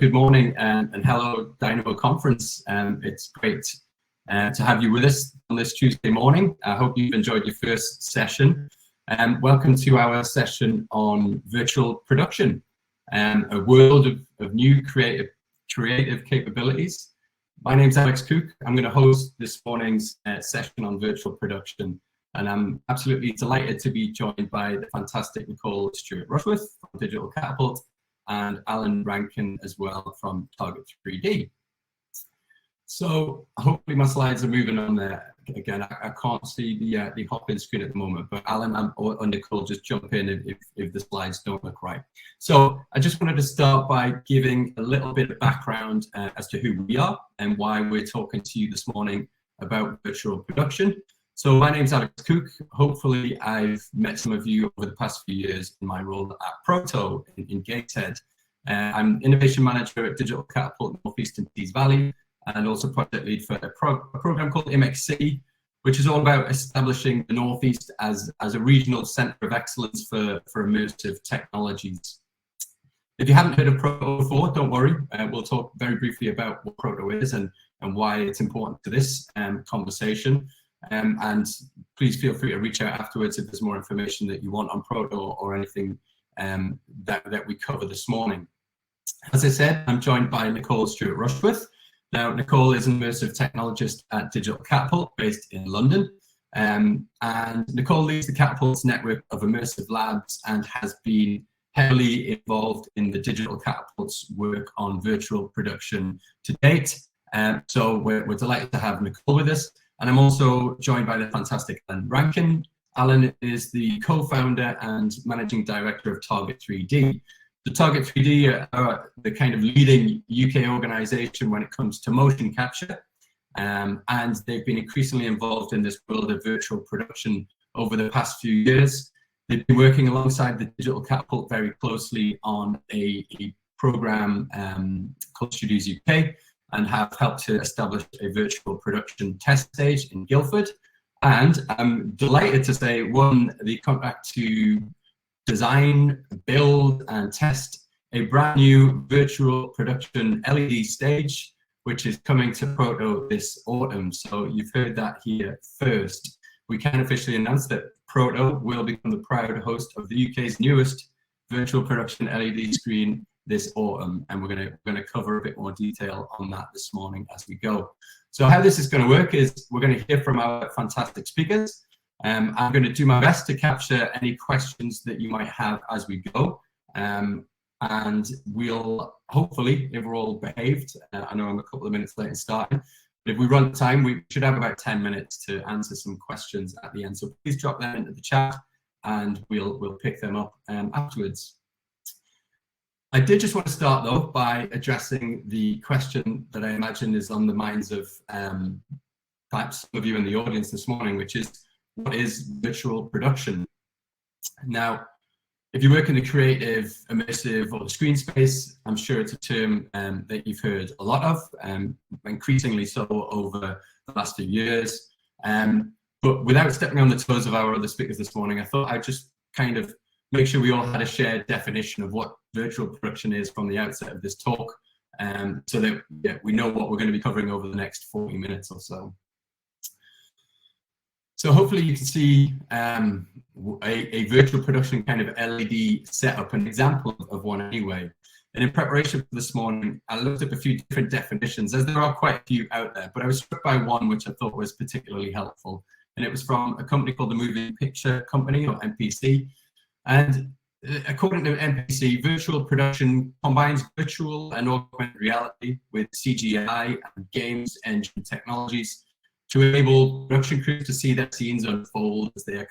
good morning and hello Dynamo Conference. It's great to have you with us on this Tuesday morning. I hope you've enjoyed your first session. Welcome to our session on virtual production, a world of new creative capabilities. My name's Alex Cook. I'm going to host this morning's session on virtual production, and I'm absolutely delighted to be joined by the fantastic Nicole Stewart-Rushworth from Digital Catapult and Alan Rankin as well from Target 3D. So hopefully my slides are moving on there. Again, I can't see the hop-in screen at the moment, but Alan or Nicole, just jump in if the slides don't look right. So I just wanted to start by giving a little bit of background as to who we are and why we're talking to you this morning about virtual production. So my name's Alex Cook. Hopefully I've met some of you over the past few years in my role at Proto in Gateshead. I'm Innovation Manager at Digital Catapult Northeast and Tees Valley, and also project lead for a program called MXC, which is all about establishing the Northeast as a regional centre of excellence for immersive technologies. If you haven't heard of Proto before, don't worry. We'll talk very briefly about what Proto is and why it's important to this conversation. And please feel free to reach out afterwards if there's more information that you want on Proto or anything that we cover this morning. As I said, I'm joined by Nicole Stewart-Rushworth. Now, Nicole is an immersive technologist at Digital Catapult based in London. And Nicole leads the Catapult's network of immersive labs and has been heavily involved in the Digital Catapult's work on virtual production to date. So we're delighted to have Nicole with us. And I'm also joined by the fantastic Alan Rankin. Alan is the co-founder and managing director of Target 3D. The Target 3D are the kind of leading UK organisation when it comes to motion capture, and they've been increasingly involved in this world of virtual production over the past few years. They've been working alongside the Digital Catapult very closely on a programme called Studios UK, and have helped to establish a virtual production test stage in Guildford. And I'm delighted to say won the contract to design, build and test a brand new virtual production LED stage, which is coming to Proto this autumn. So you've heard that here first. We can officially announce that Proto will become the proud host of the UK's newest virtual production LED screen this autumn, and we're going to cover a bit more detail on that this morning as we go. So how this is going to work is we're going to hear from our fantastic speakers. I'm going to do my best to capture any questions that you might have as we go, and we'll hopefully, if we're all behaved, I know I'm a couple of minutes late in starting, but if we run time, we should have about 10 minutes to answer some questions at the end. So please drop them into the chat, and we'll pick them up afterwards. I did just want to start though by addressing the question that I imagine is on the minds of perhaps some of you in the audience this morning, which is, what is virtual production? Now, if you work in the creative, immersive or the screen space, I'm sure it's a term that you've heard a lot of, increasingly so over the last few years. But without stepping on the toes of our other speakers this morning, I thought I'd just kind of make sure we all had a shared definition of what virtual production is from the outset of this talk, so that we know what we're going to be covering over the next 40 minutes or so. So hopefully you can see a virtual production kind of LED setup, an example of one anyway. And in preparation for this morning, I looked up a few different definitions, as there are quite a few out there, but I was struck by one which I thought was particularly helpful. And it was from a company called the Moving Picture Company, or MPC. And according to MPC, virtual production combines virtual and augmented reality with CGI and games engine technologies to enable production crews to see their scenes unfold as they are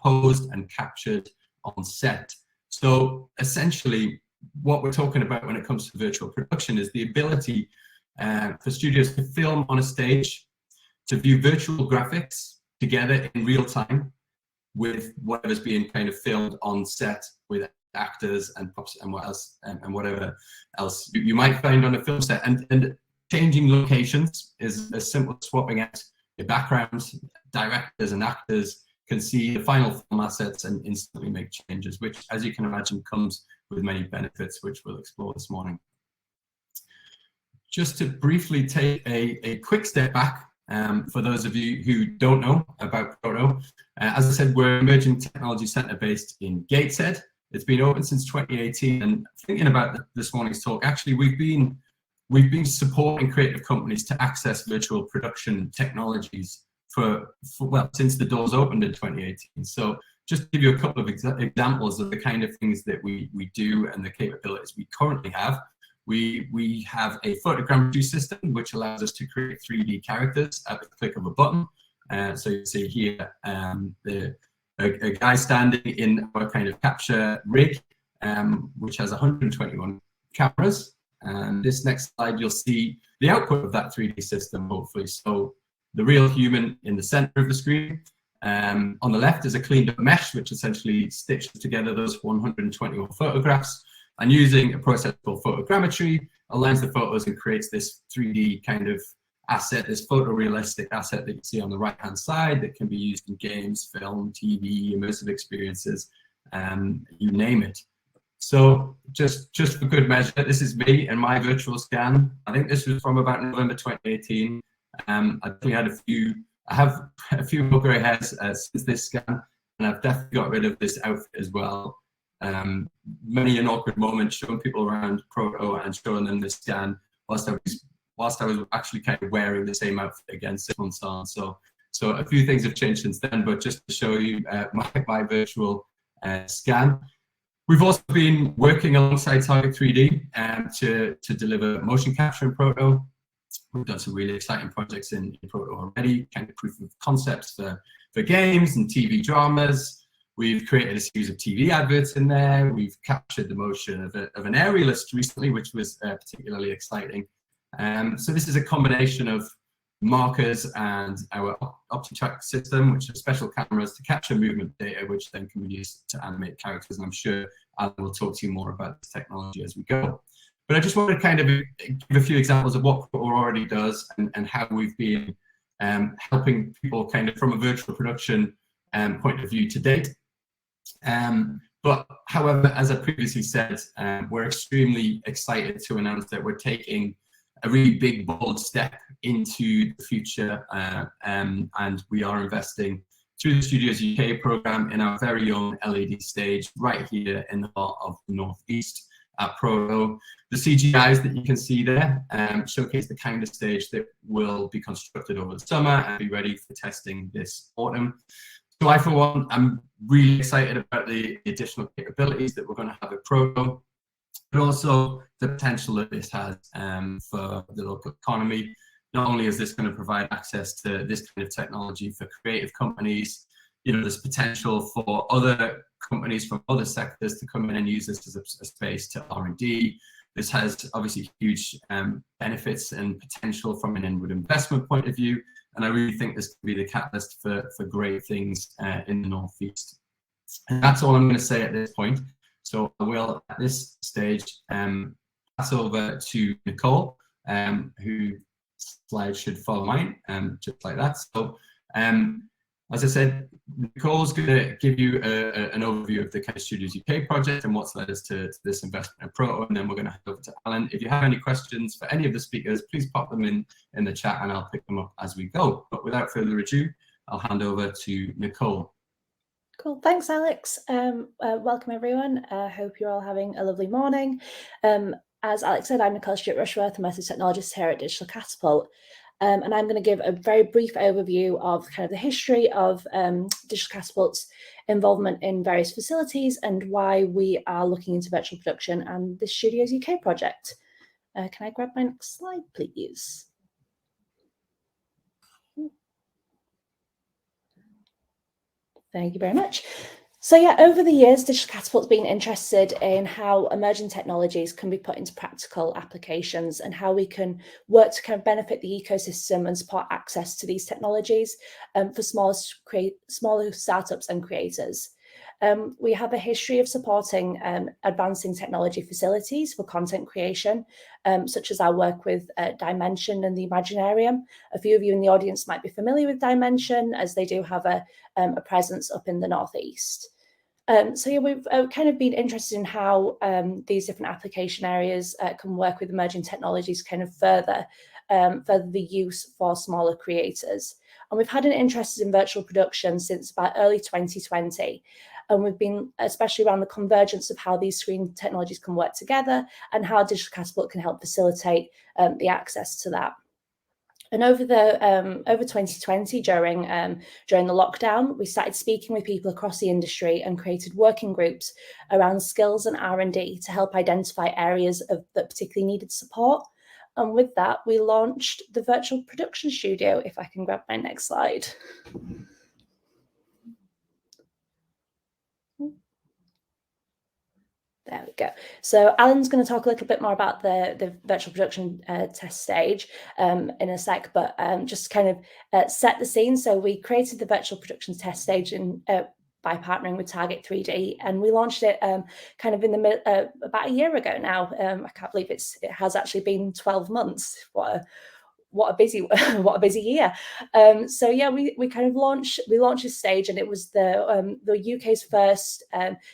composed and captured on set. So essentially, what we're talking about when it comes to virtual production is the ability for studios to film on a stage, to view virtual graphics together in real time with whatever's being kind of filmed on set with actors and props and what else and whatever else you might find on a film set, and changing locations is as simple as swapping out the backgrounds. Directors and actors can see the final film assets and instantly make changes, which, as you can imagine, comes with many benefits, which we'll explore this morning. just to briefly take a quick step back, for those of you who don't know about Proto, as I said, we're an emerging technology centre based in Gateshead. It's been open since 2018, and thinking about this morning's talk, actually we've been supporting creative companies to access virtual production technologies for well, since the doors opened in 2018. So just to give you a couple of examples of the kind of things that we do and the capabilities we currently have. We have a photogrammetry system which allows us to create 3D characters at the click of a button. So you see here a guy standing in our kind of capture rig, which has 121 cameras. And this next slide, you'll see the output of that 3D system, hopefully. So the real human in the center of the screen. On the left is a cleaned up mesh, which essentially stitches together those 121 photographs. And using a process called photogrammetry, aligns the photos and creates this 3D kind of asset, this photorealistic asset that you see on the right-hand side that can be used in games, film, TV, immersive experiences, you name it. So just for good measure, this is me and my virtual scan. I think this was from about November 2018. I definitely had I have a few more grey hairs since this scan, and I've definitely got rid of this outfit as well. Many an awkward moment showing people around Proto and showing them this scan whilst I was actually kind of wearing the same outfit again 6 months on. So a few things have changed since then, but just to show you my virtual scan. We've also been working alongside Target 3D to deliver motion capture in Proto. We've done some really exciting projects in Proto already, kind of proof of concepts for games and TV dramas. We've created a series of TV adverts in there. We've captured the motion of an aerialist recently, which was particularly exciting. So this is a combination of markers and our OptiTrack system, which are special cameras to capture movement data, which then can be used to animate characters. And I'm sure Alan will talk to you more about this technology as we go. But I just want to kind of give a few examples of what Proto already does and how we've been helping people kind of from a virtual production point of view to date. But however, as I previously said, we're extremely excited to announce that we're taking a really big, bold step into the future, and we are investing through the Studios UK programme in our very own LED stage right here in the heart of the Northeast at Proto. The CGIs that you can see there showcase the kind of stage that will be constructed over the summer and be ready for testing this autumn. So I, for one, I'm really excited about the additional capabilities that we're going to have at Proto, but also the potential that this has for the local economy. Not only is this going to provide access to this kind of technology for creative companies, you know, there's potential for other companies from other sectors to come in and use this as a space to R&D. This has obviously huge benefits and potential from an inward investment point of view. And I really think this could be the catalyst for great things in the Northeast. And that's all I'm going to say at this point. So I will, at this stage, pass over to Nicole, who slides should follow mine, just like that. So as I said, Nicole's going to give you an overview of the kind of Studios UK project and what's led us to this investment in Proto, and then we're going to head over to Alan. If you have any questions for any of the speakers, please pop them in the chat and I'll pick them up as we go. But without further ado, I'll hand over to Nicole. Cool, thanks Alex. Welcome everyone. I hope you're all having a lovely morning. As Alex said, I'm Nicole Stewart-Rushworth, a method technologist here at Digital Catapult. And I'm going to give a very brief overview of kind of the history of Digital Catapult's involvement in various facilities and why we are looking into virtual production and the Studios UK project. Can I grab my next slide, please? Thank you very much. So yeah, over the years, Digital Catapult's been interested in how emerging technologies can be put into practical applications and how we can work to kind of benefit the ecosystem and support access to these technologies for smaller startups and creators. We have a history of supporting advancing technology facilities for content creation, such as our work with Dimension and the Imaginarium. A few of you in the audience might be familiar with Dimension, as they do have a presence up in the Northeast. So yeah, we've kind of been interested in how these different application areas can work with emerging technologies, kind of further the use for smaller creators. And we've had an interest in virtual production since about early 2020. And we've been especially around the convergence of how these screen technologies can work together and how Digital Catapult can help facilitate the access to that. And over 2020, during the lockdown, we started speaking with people across the industry and created working groups around skills and R&D to help identify areas that particularly needed support. And with that, we launched the virtual production studio. If I can grab my next slide. There we go. So Alan's going to talk a little bit more about the virtual production test stage in a sec, but just to kind of set the scene. So we created the virtual production test stage by partnering with Target 3D, and we launched it kind of in the about a year ago now. I can't believe it has actually been 12 months. What a busy year. So yeah, we kind of launched this stage, and it was the UK's first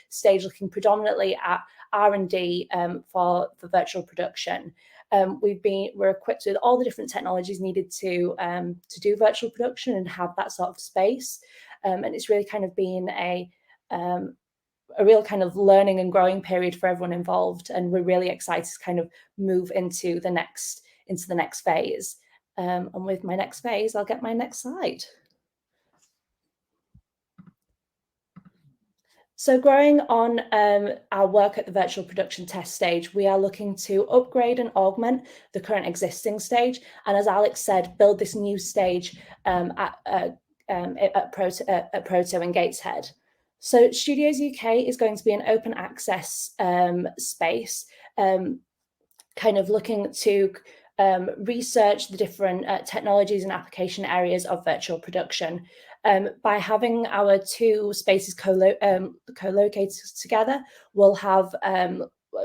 stage looking predominantly at R&D for virtual production. We're equipped with all the different technologies needed to do virtual production and have that sort of space, and it's really kind of been a real kind of learning and growing period for everyone involved, and we're really excited to kind of move into the next phase. And with my next phase, I'll get my next slide. So growing on our work at the virtual production test stage, we are looking to upgrade and augment the current existing stage. And as Alex said, build this new stage at Proto and Gateshead. So Studios UK is going to be an open access space, kind of looking to research the different technologies and application areas of virtual production. By having our two spaces co-located together, we'll have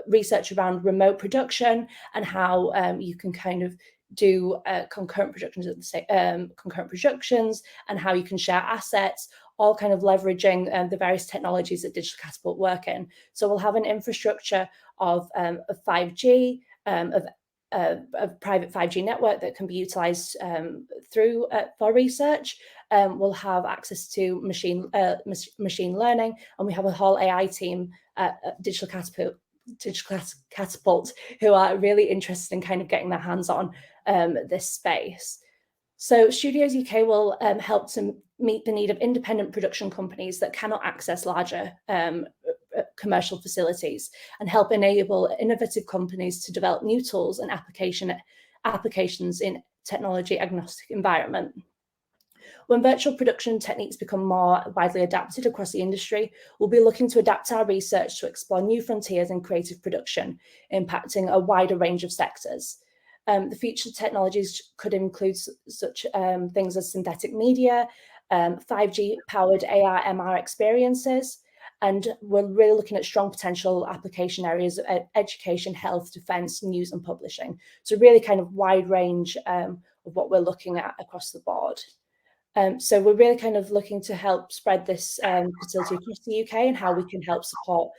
research around remote production and how you can kind of do concurrent productions and how you can share assets, all kind of leveraging the various technologies that Digital Catapult work in. So we'll have an infrastructure of 5G, of a private 5G network that can be utilized for research. We'll have access to machine learning, and we have a whole AI team at Digital Catapult who are really interested in kind of getting their hands on this space. So Studios UK will help to meet the need of independent production companies that cannot access larger commercial facilities, and help enable innovative companies to develop new tools and applications in technology agnostic environment. When virtual production techniques become more widely adapted across the industry, we'll be looking to adapt our research to explore new frontiers in creative production, impacting a wider range of sectors. The future technologies could include such things as synthetic media, 5G-powered AR/MR experiences, and we're really looking at strong potential application areas of education, health, defence, news and publishing. So really kind of wide range of what we're looking at across the board. So we're really kind of looking to help spread this facility across the UK and how we can help support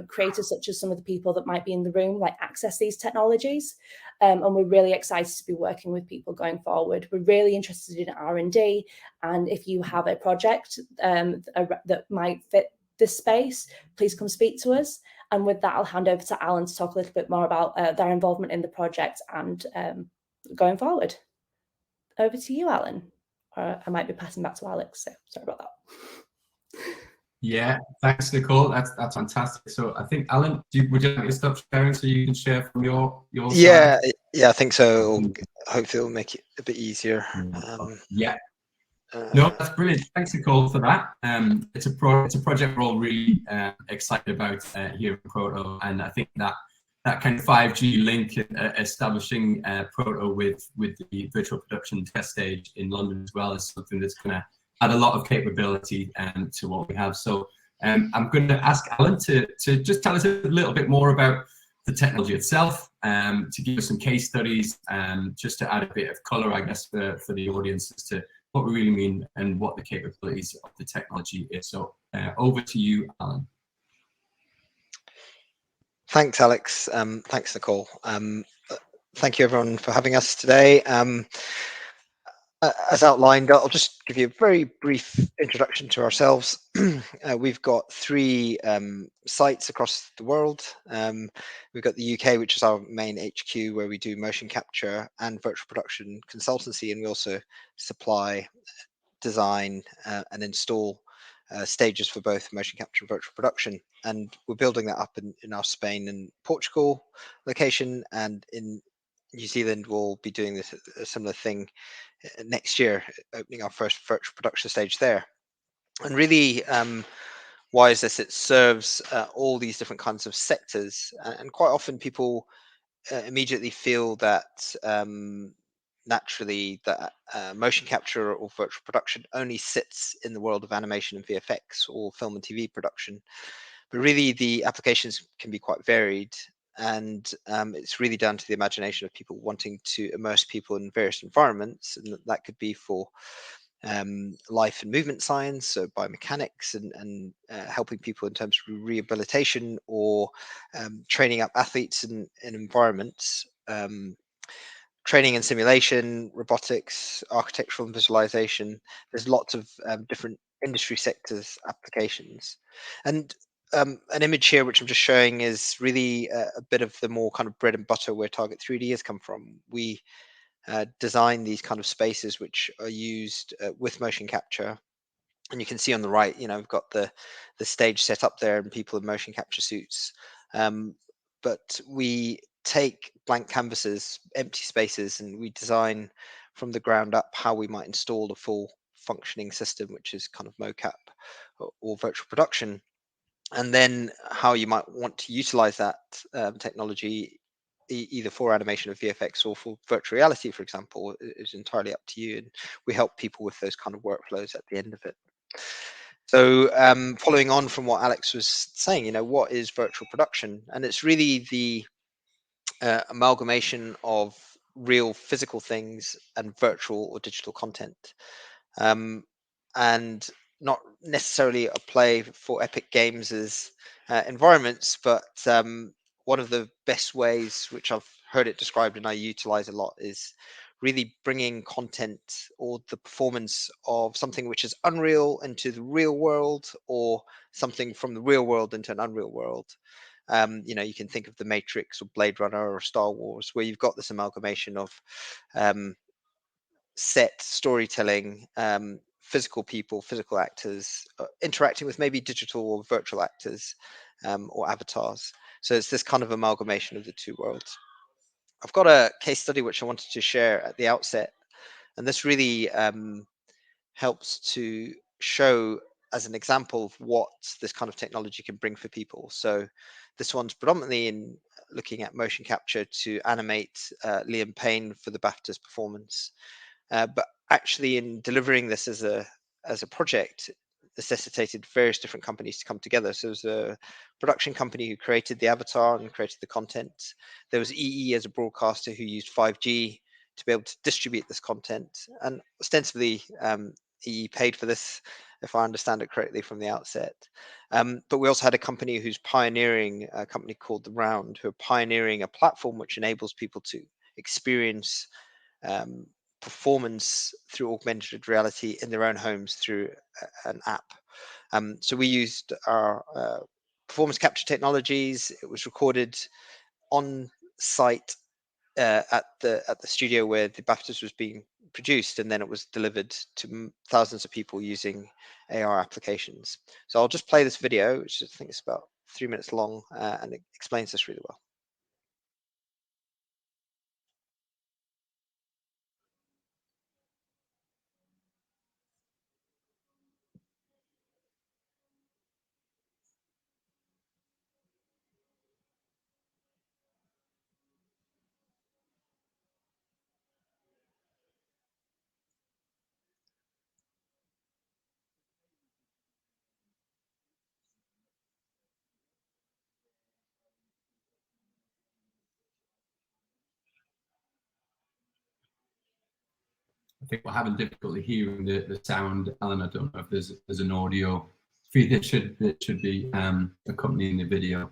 creators such as some of the people that might be in the room, like access these technologies. And we're really excited to be working with people going forward. We're really interested in R&D, and if you have a project that might fit this space, please come speak to us. And with that, I'll hand over to Alan to talk a little bit more about their involvement in the project and going forward. Over to you, Alan. I might be passing back to Alex, so sorry about that. Yeah, thanks, Nicole. That's fantastic. So I think, Alan, would you like to stop sharing so you can share from your yeah side? Yeah, I think so. Hopefully it'll make it a bit easier. Yeah. No, that's brilliant. Thanks, Nicole, for that. It's a project we're all really excited about here at Proto, and I think that kind of 5G link, establishing Proto with the virtual production test stage in London as well, is something that's going to add a lot of capability to what we have. So I'm going to ask Alan to just tell us a little bit more about the technology itself, to give us some case studies, just to add a bit of color, I guess, for the audience as to what we really mean and what the capabilities of the technology is. So over to you, Alan. Thanks, Alex. Thanks, Nicole. Thank you, everyone, for having us today. As outlined, I'll just give you a very brief introduction to ourselves. We've got 3 sites across the world. We've got the UK, which is our main HQ, where we do motion capture and virtual production consultancy, and we also supply, design, and install stages for both motion capture and virtual production. And we're building that up in our Spain and Portugal location, and in New Zealand we'll be doing this a similar thing next year, opening our first virtual production stage there. And really, why is this? It serves all these different kinds of sectors, and quite often people immediately feel that naturally that motion capture or virtual production only sits in the world of animation and VFX or film and TV production. But really, the applications can be quite varied, and it's really down to the imagination of people wanting to immerse people in various environments, and that could be for life and movement science, so biomechanics, and helping people in terms of rehabilitation, or training up athletes in environments, training and simulation, robotics, architectural and visualization. There's lots of different industry sectors applications. And an image here which I'm just showing is really a bit of the more kind of bread and butter where Target 3D has come from. We design these kind of spaces which are used with motion capture. And you can see on the right, we've got the stage set up there and people in motion capture suits. But we take blank canvases, empty spaces, and we design from the ground up how we might install a full functioning system, which is kind of mocap or virtual production. And then how you might want to utilize that technology, either for animation of VFX or for virtual reality, for example, is entirely up to you. And we help people with those kind of workflows at the end of it. So following on from what Alex was saying, what is virtual production? And it's really the amalgamation of real physical things and virtual or digital content. And not necessarily a play for Epic Games as environments, but one of the best ways, which I've heard it described and I utilize a lot, is really bringing content or the performance of something which is unreal into the real world, or something from the real world into an unreal world. You can think of The Matrix or Blade Runner or Star Wars, where you've got this amalgamation of set storytelling, physical people, physical actors interacting with maybe digital or virtual actors or avatars. So it's this kind of amalgamation of the two worlds. I've got a case study which I wanted to share at the outset, and this really helps to show as an example of what this kind of technology can bring for people. So this one's predominantly in looking at motion capture to animate Liam Payne for the BAFTA's performance. But actually, in delivering this as a project, necessitated various different companies to come together. So there's a production company who created the avatar and created the content. There was EE as a broadcaster who used 5G to be able to distribute this content, and ostensibly EE paid for this, if I understand it correctly from the outset. But we also had a company who's pioneering, a company called The Round, who are pioneering a platform which enables people to experience performance through augmented reality in their own homes through an app. So we used our performance capture technologies. It was recorded on site at the studio where the BAFTAs was being produced, and then it was delivered to thousands of people using AR applications. So I'll just play this video, which I think is about 3 minutes long, and it explains this really well. I think we're having difficulty hearing the sound. Alan, I don't know if there's an audio feed that should be accompanying the video.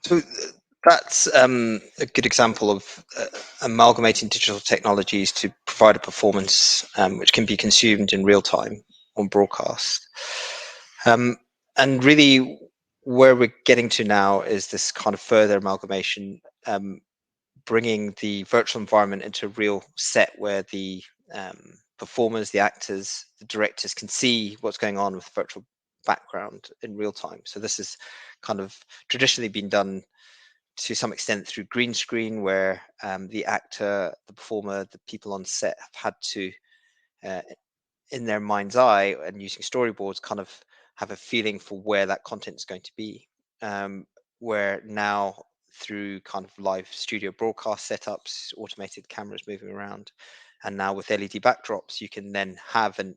So that's a good example of amalgamating digital technologies to provide a performance which can be consumed in real time on broadcast. And really where we're getting to now is this kind of further amalgamation, bringing the virtual environment into a real set where the performers, the actors, the directors can see what's going on with the virtual background in real time. So this has kind of traditionally been done to some extent through green screen, where the actor, the performer, the people on set have had to, in their mind's eye and using storyboards, kind of have a feeling for where that content is going to be. Where now, through kind of live studio broadcast setups, automated cameras moving around, and now with LED backdrops, you can then have an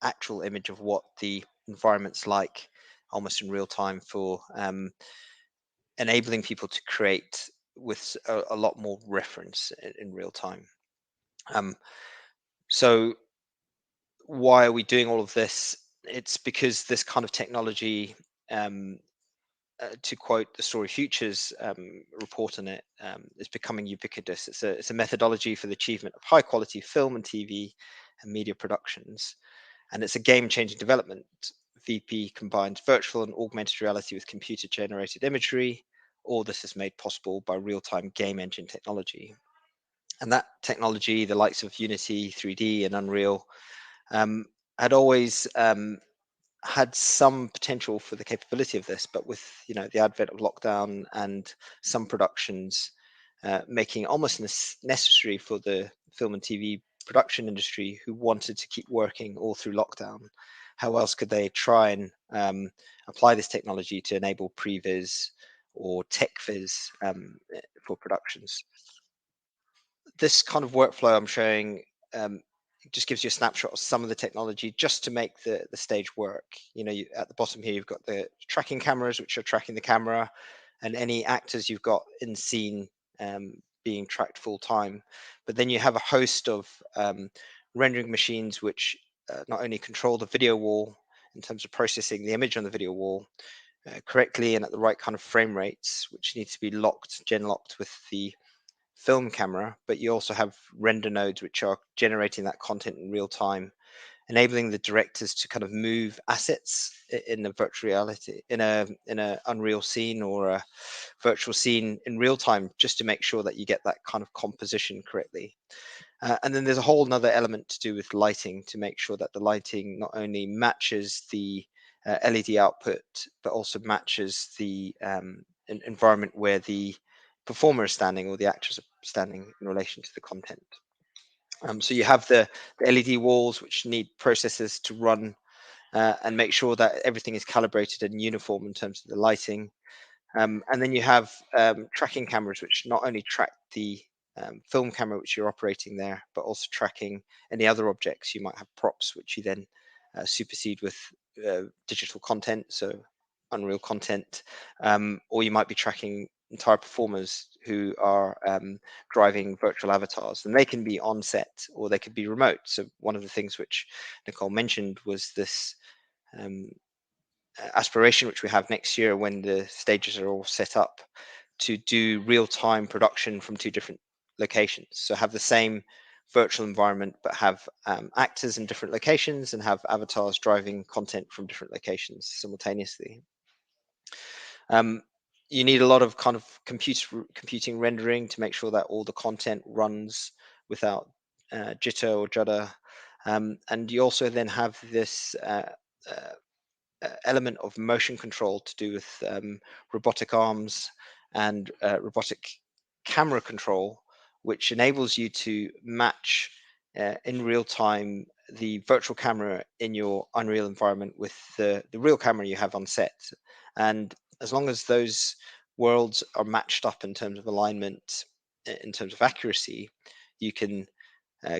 actual image of what the environment's like almost in real time for enabling people to create with a lot more reference in real time. So why are we doing all of this? It's because this kind of technology, to quote the Story Futures report on it, is becoming ubiquitous. It's a methodology for the achievement of high quality film and TV and media productions. And it's a game-changing development. VP combines virtual and augmented reality with computer-generated imagery. All this is made possible by real-time game engine technology. And that technology, the likes of Unity, 3D, and Unreal, had always had some potential for the capability of this, but with the advent of lockdown and some productions making almost necessary for the film and TV production industry who wanted to keep working all through lockdown, how else could they try and apply this technology to enable previs or tech viz for productions. This kind of workflow I'm showing just gives you a snapshot of some of the technology just to make the stage work. You know, at the bottom here, you've got the tracking cameras, which are tracking the camera, and any actors you've got in scene being tracked full time. But then you have a host of rendering machines which not only control the video wall in terms of processing the image on the video wall correctly and at the right kind of frame rates, which needs to be gen locked with the film camera, but you also have render nodes which are generating that content in real time, enabling the directors to kind of move assets in a virtual reality, in a Unreal scene or a virtual scene in real time, just to make sure that you get that kind of composition correctly. And then there's a whole another element to do with lighting, to make sure that the lighting not only matches the LED output, but also matches the environment where the performer is standing or the actors are standing in relation to the content. So you have the LED walls which need processors to run and make sure that everything is calibrated and uniform in terms of the lighting. And then you have tracking cameras which not only track the film camera which you're operating there, but also tracking any other objects. You might have props which you then supersede with digital content, so Unreal content, or you might be tracking entire performers who are driving virtual avatars, and they can be on set or they could be remote. So one of the things which Nicole mentioned was this aspiration which we have next year when the stages are all set up to do real-time production from 2 different locations. So have the same virtual environment, but have actors in different locations and have avatars driving content from different locations simultaneously. You need a lot of kind of computing rendering to make sure that all the content runs without jitter or judder. And you also then have this element of motion control to do with robotic arms and robotic camera control, which enables you to match in real time the virtual camera in your Unreal environment with the real camera you have on set. And as long as those worlds are matched up in terms of alignment, in terms of accuracy, you can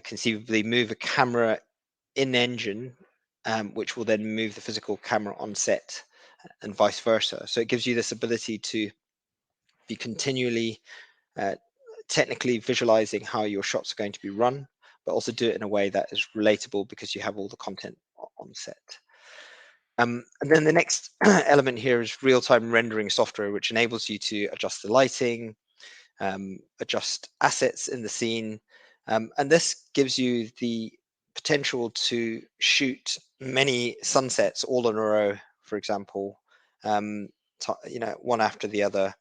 conceivably move a camera in engine, which will then move the physical camera on set and vice versa. So it gives you this ability to be continually technically visualizing how your shots are going to be run, but also do it in a way that is relatable because you have all the content on set. And then the next element here is real-time rendering software, which enables you to adjust the lighting, adjust assets in the scene. And this gives you the potential to shoot many sunsets all in a row, for example, one after the other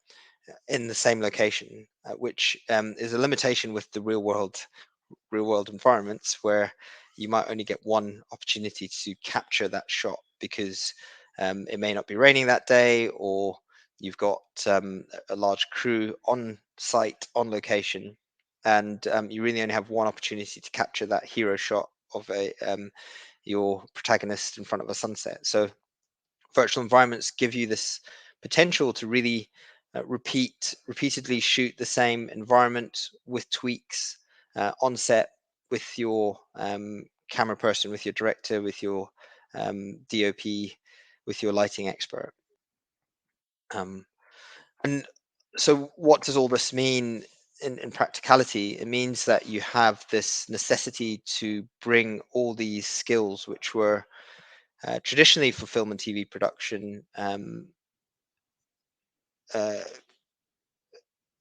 in the same location, which is a limitation with the real world environments where you might only get one opportunity to capture that shot because it may not be raining that day, or you've got a large crew on site, on location, and you really only have one opportunity to capture that hero shot of your protagonist in front of a sunset. So virtual environments give you this potential to really repeatedly shoot the same environment with tweaks on set with your camera person, with your director, with your DOP, with your lighting expert. And so what does all this mean in practicality? It means that you have this necessity to bring all these skills, which were traditionally for film and TV production,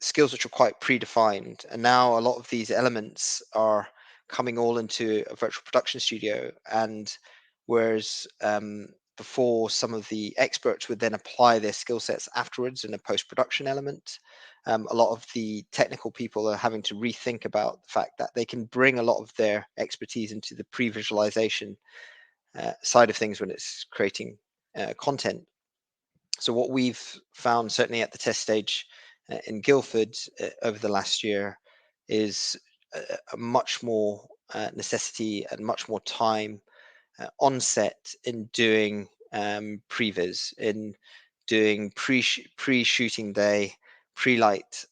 skills which are quite predefined. And now a lot of these elements are coming all into a virtual production studio. And whereas before some of the experts would then apply their skill sets afterwards in a post-production element, a lot of the technical people are having to rethink about the fact that they can bring a lot of their expertise into the pre-visualization side of things when it's creating content. So what we've found, certainly at the test stage in Guildford over the last year, is a much more necessity and much more time on set in doing previs, in doing pre-shooting day, pre-light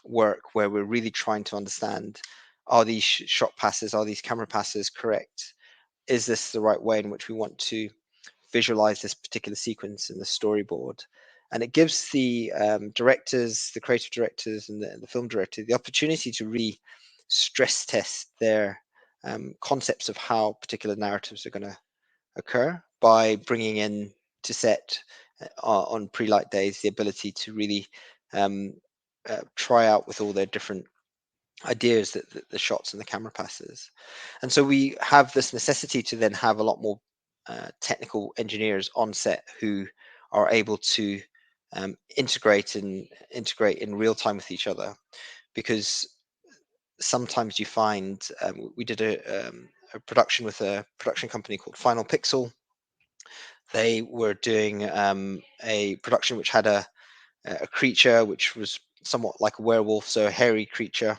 work, where we're really trying to understand, are these shot passes, are these camera passes correct? Is this the right way in which we want to visualize this particular sequence in the storyboard? And it gives the directors, the creative directors, and the film director the opportunity to really stress test their concepts of how particular narratives are going to occur, by bringing in to set on pre-light days the ability to really try out with all their different ideas that the shots and the camera passes. And so we have this necessity to then have a lot more technical engineers on set who are able to integrate in real time with each other, because sometimes you find we did a production with a production company called Final Pixel. They were doing a production which had a creature which was somewhat like a werewolf, so a hairy creature.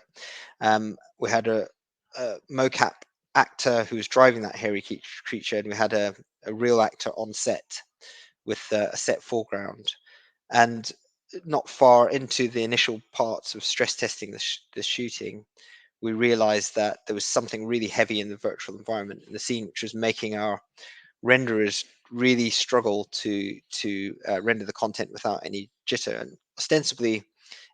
We had a mocap actor who was driving that hairy creature, and we had a real actor on set with a set foreground. And not far into the initial parts of stress testing the shooting, we realized that there was something really heavy in the virtual environment in the scene, which was making our renderers really struggle to render the content without any jitter. And ostensibly,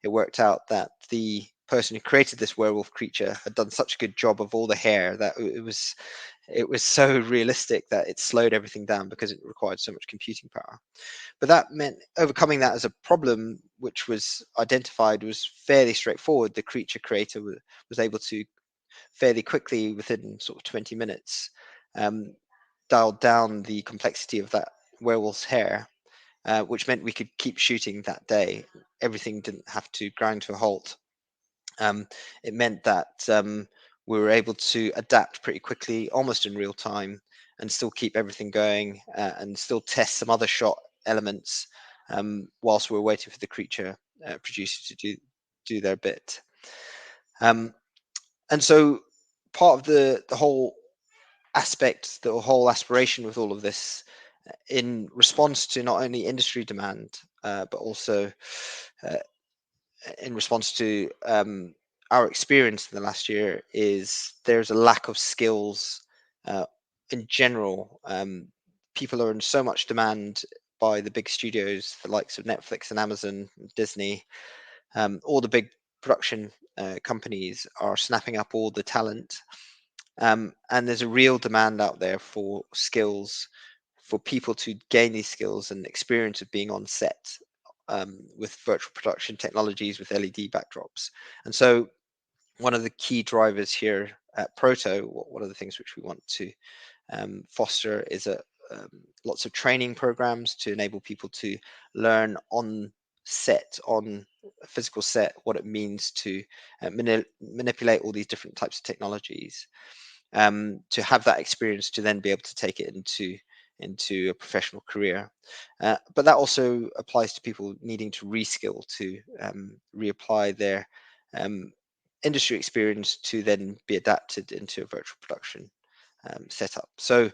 it worked out that the person who created this werewolf creature had done such a good job of all the hair that it was so realistic that it slowed everything down because it required so much computing power. But that meant overcoming that as a problem, which was identified, was fairly straightforward. The creature creator was able to fairly quickly, within sort of 20 minutes, dialed down the complexity of that werewolf's hair, which meant we could keep shooting that day. Everything didn't have to grind to a halt. It meant that we were able to adapt pretty quickly, almost in real time, and still keep everything going, and still test some other shot elements whilst we were waiting for the creature producer to do their bit. And so part of the whole aspect, the whole aspiration with all of this, in response to not only industry demand, but also in response to our experience in the last year, is there's a lack of skills in general. People are in so much demand by the big studios, the likes of Netflix and Amazon, and Disney. All the big production companies are snapping up all the talent. And there's a real demand out there for skills, for people to gain these skills and experience of being on set with virtual production technologies, with LED backdrops. And so one of the key drivers here at Proto, one of the things which we want to foster, is lots of training programs to enable people to learn on set, on a physical set, what it means to manipulate all these different types of technologies, to have that experience, to then be able to take it into a professional career. But that also applies to people needing to reskill, to reapply their industry experience to then be adapted into a virtual production setup. So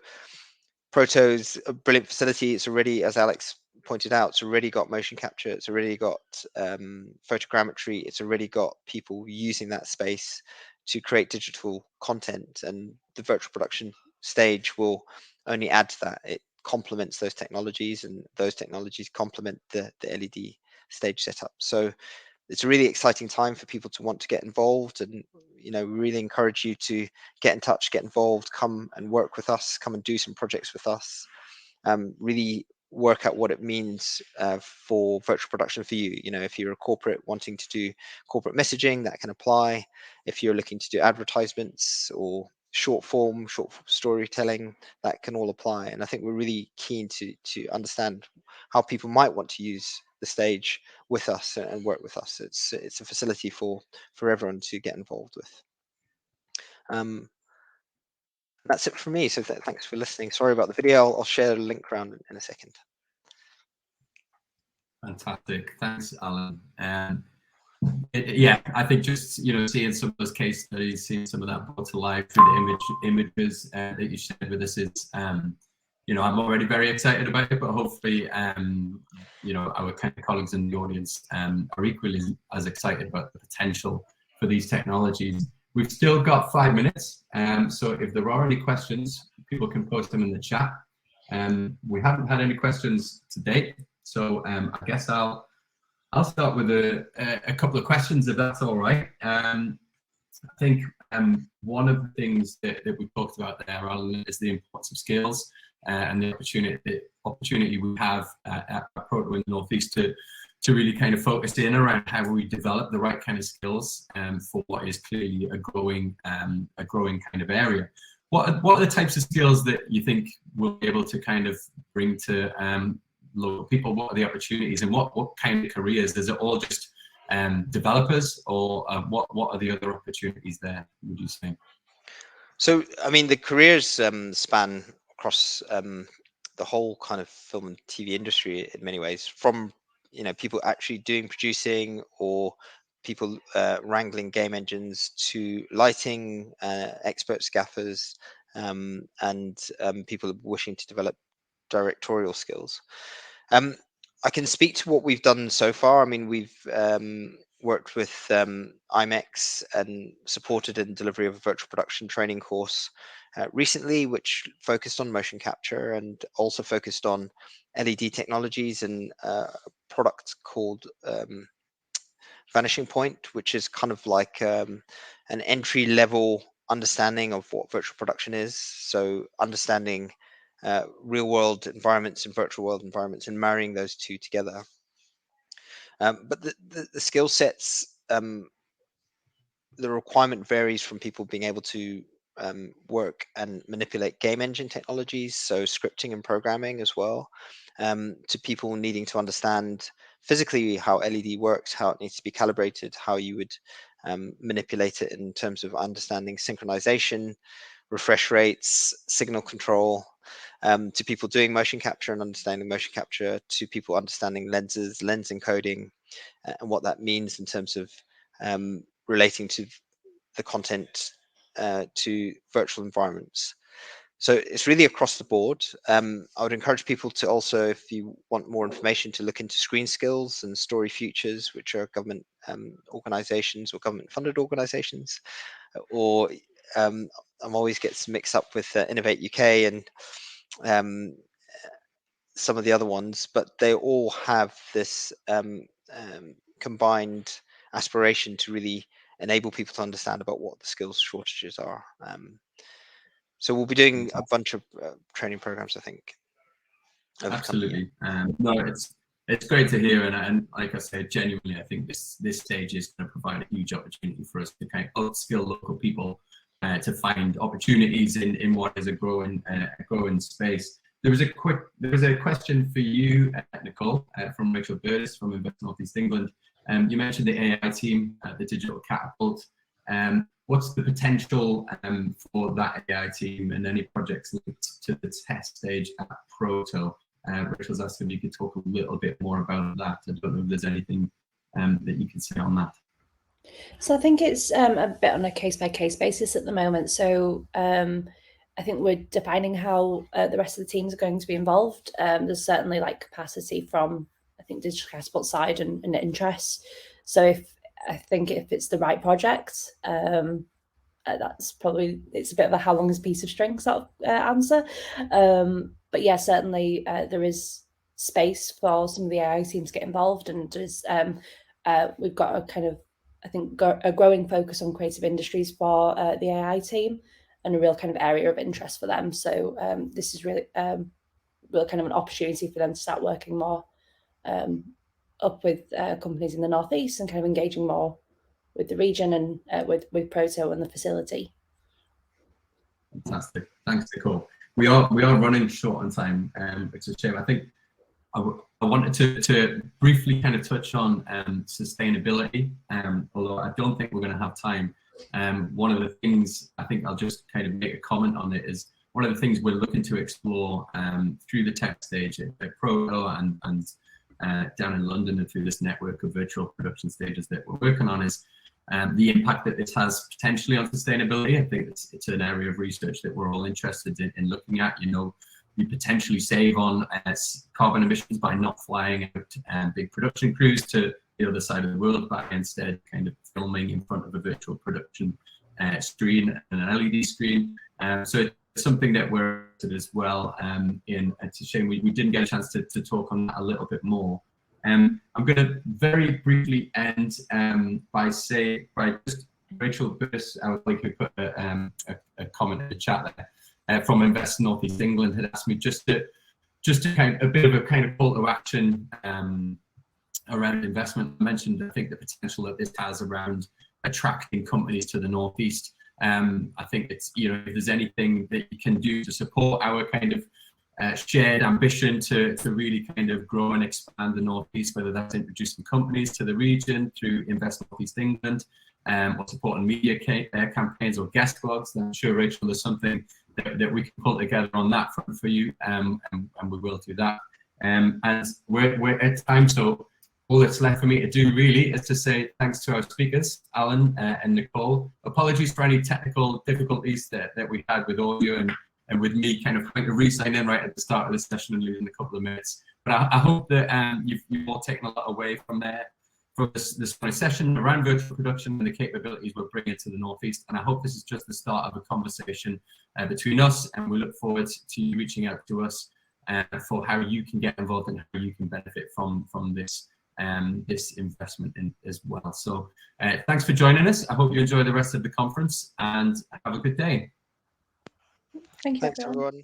Proto's a brilliant facility. It's already, as Alex pointed out, it's already got motion capture, it's already got photogrammetry, it's already got people using that space to create digital content, and the virtual production stage will only add to that. It complements those technologies, and those technologies complement the LED stage setup. So it's a really exciting time for people to want to get involved, and we really encourage you to get in touch, get involved, come and work with us, come and do some projects with us, really work out what it means for virtual production for you. If you're a corporate wanting to do corporate messaging, that can apply. If you're looking to do advertisements or short form storytelling, that can all apply. And I think we're really keen to understand how people might want to use the stage with us and work with us. It's a facility for everyone to get involved with. That's it from me. So thanks for listening. Sorry about the video. I'll share a link around in a second. Fantastic. Thanks, Alan. Yeah, I think just seeing some of those case studies, seeing some of that brought to life through the images that you shared with us is I'm already very excited about it, but hopefully, our kind of colleagues in the audience are equally as excited about the potential for these technologies. We've still got 5 minutes, so if there are any questions, people can post them in the chat. We haven't had any questions to date, so I guess I'll start with a couple of questions, if that's all right. I think one of the things that we talked about there, Alan, is the importance of skills and the opportunity we have at Proto in the Northeast to really kind of focus in around how we develop the right kind of skills for what is clearly a growing kind of area. What are the types of skills that you think we'll be able to kind of bring to local people? What are the opportunities, and what kind of careers? Is it all just developers, or what are the other opportunities there, would you say? So, I mean, the careers span across the whole kind of film and TV industry in many ways, from people actually doing producing, or people wrangling game engines, to lighting experts, gaffers, and people wishing to develop directorial skills. I can speak to what we've done so far. I mean, we've worked with IMEX and supported in delivery of a virtual production training course recently, which focused on motion capture and also focused on LED technologies and a product called Vanishing Point, which is kind of like an entry-level understanding of what virtual production is. So understanding real world environments and virtual world environments and marrying those two together. But the skill sets, the requirement varies from people being able to work and manipulate game engine technologies, so scripting and programming as well, to people needing to understand physically how LED works, how it needs to be calibrated, how you would manipulate it in terms of understanding synchronization, refresh rates, signal control, to people doing motion capture and understanding motion capture, to people understanding lenses, lens encoding, and what that means in terms of relating to the content to virtual environments. So it's really across the board. I would encourage people to also, if you want more information, to look into Screen Skills and Story Futures, which are government organizations or government funded organizations, or I'm always gets mixed up with Innovate UK and some of the other ones, but they all have this combined aspiration to really enable people to understand about what the skills shortages are. So we'll be doing a bunch of training programs, I think. Absolutely. No, it's great to hear, and like I said, genuinely, I think this stage is going to provide a huge opportunity for us to kind of upskill local people to find opportunities in what is a growing space. There was a question for you, Nicole, from Rachel Burtis from Invest North East England. You mentioned the AI team, the Digital Catapult. What's the potential for that AI team and any projects linked to the test stage at Proto? Rachel's asked if you could talk a little bit more about that. I don't know if there's anything that you can say on that. So I think it's a bit on a case-by-case basis at the moment. So I think we're defining how the rest of the teams are going to be involved. There's certainly like capacity from, I think, Digital Catapult side and interest. So I think if it's the right project, that's probably, it's a bit of a how long is a piece of string sort of answer. But yeah, certainly there is space for some of the AI teams to get involved, and there's we've got a kind of, I think, a growing focus on creative industries for the AI team, and a real kind of area of interest for them. So this is really kind of an opportunity for them to start working more up with companies in the Northeast and kind of engaging more with the region and with Proto and the facility. Fantastic. Thanks, Nicole. We are running short on time, which is a shame. I think I wanted to briefly kind of touch on sustainability, although I don't think we're going to have time. One of the things, I think I'll just kind of make a comment on it, is one of the things we're looking to explore through the tech stage at Proto and down in London, and through this network of virtual production stages that we're working on, is the impact that this has potentially on sustainability. I think it's an area of research that we're all interested in looking at. You know, you potentially save on carbon emissions by not flying out big production crews to the other side of the world, but instead kind of filming in front of a virtual production screen and an LED screen. So it's something that we're interested as well in. It's a shame we didn't get a chance to talk on that a little bit more. I'm going to very briefly end by just Rachel Burse, our colleague who put a comment in the chat there from Invest North East England, had asked me just to kind of a bit of a kind of call to action around investment. I mentioned, I think, the potential that this has around attracting companies to the Northeast. I think it's, if there's anything that you can do to support our kind of shared ambition to really kind of grow and expand the Northeast, whether that's introducing companies to the region through Invest North East England, or supporting media campaigns or guest blogs, then I'm sure, Rachel, there's something that we can pull together on that front for you, and we will do that. And we're at time, so all that's left for me to do really is to say thanks to our speakers, Alan and Nicole. Apologies for any technical difficulties that we had with audio and with me kind of trying to re-sign in right at the start of the session and losing a couple of minutes. But I hope that you've all taken a lot away from this session around virtual production and the capabilities we're bringing to the Northeast. And I hope this is just the start of a conversation between us, and we look forward to you reaching out to us for how you can get involved and how you can benefit from this investment as well. So thanks for joining us. I hope you enjoy the rest of the conference and have a good day. Thank you, Thanks, everyone.